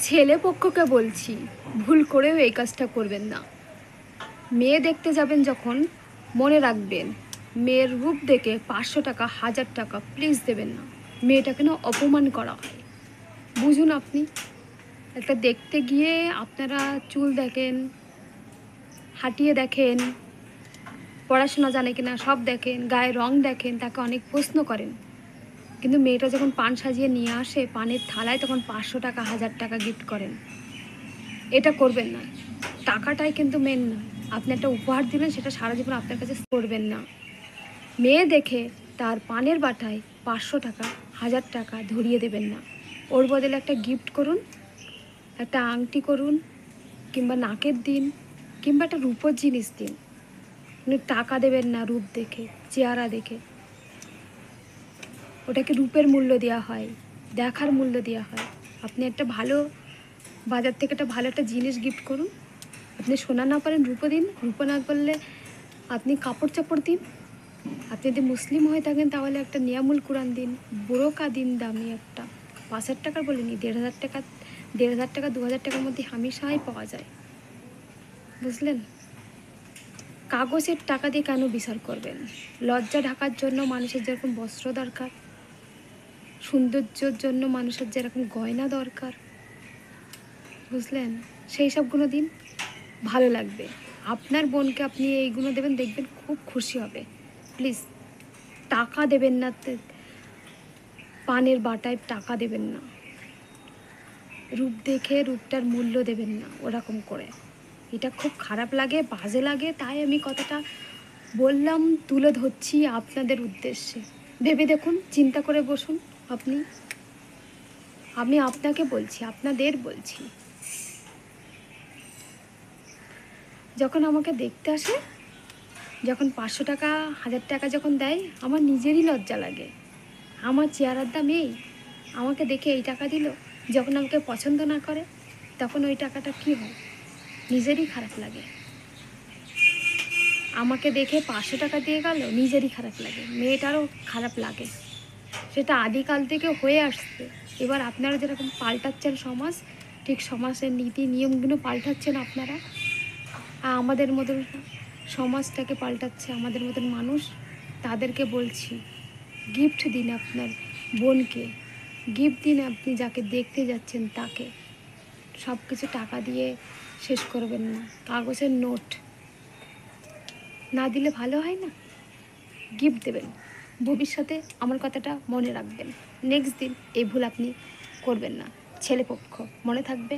ছেলে পক্ষকে বলছি, ভুল করেও এই কাজটা করবেন না। মেয়ে দেখতে যাবেন যখন, মনে রাখবেন মেয়ের রূপ দেখে 500 টাকা 1000 টাকা প্লিজ দেবেন না। মেয়েটাকে না অপমান করা হয়, বুঝুন আপনি। একটা দেখতে গিয়ে আপনারা চুল দেখেন, হাঁটিয়ে দেখেন, পড়াশোনা জানে কিনা সব দেখেন, গায়ে রং দেখেন, তাকে অনেক প্রশ্ন করেন। কিন্তু মেয়েটা যখন পান সাজিয়ে নিয়ে আসে পানের থালায়, তখন 500 টাকা 1000 টাকা গিফট করেন। এটা করবেন না। টাকাটাই কিন্তু মেন না। আপনি একটা উপহার দিলেন, সেটা সারা জীবন আপনার কাছে করবেন না। মেয়ে দেখে তার পানের বাটায় 500 টাকা 1000 টাকা ধরিয়ে দেবেন না। ওর বদলে একটা গিফট করুন, একটা আংটি করুন, কিংবা নাকের দিন, কিংবা একটা রূপোর জিনিস দিন। আপনি টাকা দেবেন না রূপ দেখে, চেহারা দেখে। ওটাকে রূপের মূল্য দেওয়া হয়, দেখার মূল্য দেওয়া হয়। আপনি একটা ভালো বাজার থেকে একটা ভালো একটা জিনিস গিফট করুন। আপনি সোনা না পারেন রূপো দিন, রূপো না করলে আপনি কাপড় চাপড় দিন। আপনি যদি মুসলিম হয়ে থাকেন তাহলে একটা নিয়ামুল কোরআন দিন, বোরকা দিন, দামি একটা 5,000 টাকার বলিনি, 1,500 টাকা, 1,500 টাকা 2,000 টাকার মধ্যে হামেশাই পাওয়া যায়, বুঝলেন। কাগজের টাকা দিয়ে কেন বিচার করবেন? লজ্জা ঢাকার জন্য মানুষের যেরকম বস্ত্র দরকার, সৌন্দর্যের জন্য মানুষের যেরকম গয়না দরকার, বুঝলেন, সেই সবগুলো দিন, ভালো লাগবে। আপনার বোনকে আপনি এইগুলো দেবেন, দেখবেন খুব খুশি হবে। প্লিজ টাকা দেবেন না, পানের বাটায় টাকা দেবেন না। রূপ দেখে রূপটার মূল্য দেবেন না ওরকম করে। এটা খুব খারাপ লাগে, বাজে লাগে, তাই আমি কথাটা বললাম, তুলে ধরছি আপনাদের উদ্দেশ্যে। ভেবে দেখুন, চিন্তা করে বসুন আপনি। আমি আপনাকে বলছি, আপনাদের বলছি। যখন আমাকে দেখতে আসে, যখন 500 টাকা 1000 টাকা যখন দেয়, আমার নিজেরই লজ্জা লাগে। আমার চেহারার দাম এই, আমাকে দেখে এই টাকা দিল। যখন আমাকে পছন্দ না করে, তখন ওই টাকাটা কী হয়? নিজেরই খারাপ লাগে। আমাকে দেখে 500 টাকা দিয়ে গেল, নিজেরই খারাপ লাগে, মেয়েটারও খারাপ লাগে। সেটা আদিকাল থেকে হয়ে আসছে। এবার আপনারা যেরকম পাল্টাচ্ছেন সমাজ, ঠিক সমাজের নীতি নিয়মগুলো পাল্টাচ্ছেন আপনারা। আর আমাদের মতন সমাজটাকে পাল্টাচ্ছে আমাদের মতন মানুষ। তাদেরকে বলছি, গিফট দিন আপনার বোনকে, গিফট দিন আপনি যাকে দেখতে যাচ্ছেন তাকে। সব কিছু টাকা দিয়ে শেষ করবেন না। কাগজের নোট না দিলে ভালো হয় না, গিফট দেবেন। ভবিষ্যতে আমার কথাটা মনে রাখবেন। নেক্সট দিন এই ভুল আপনি করবেন না। ছেলেপক্ষ মনে থাকবে।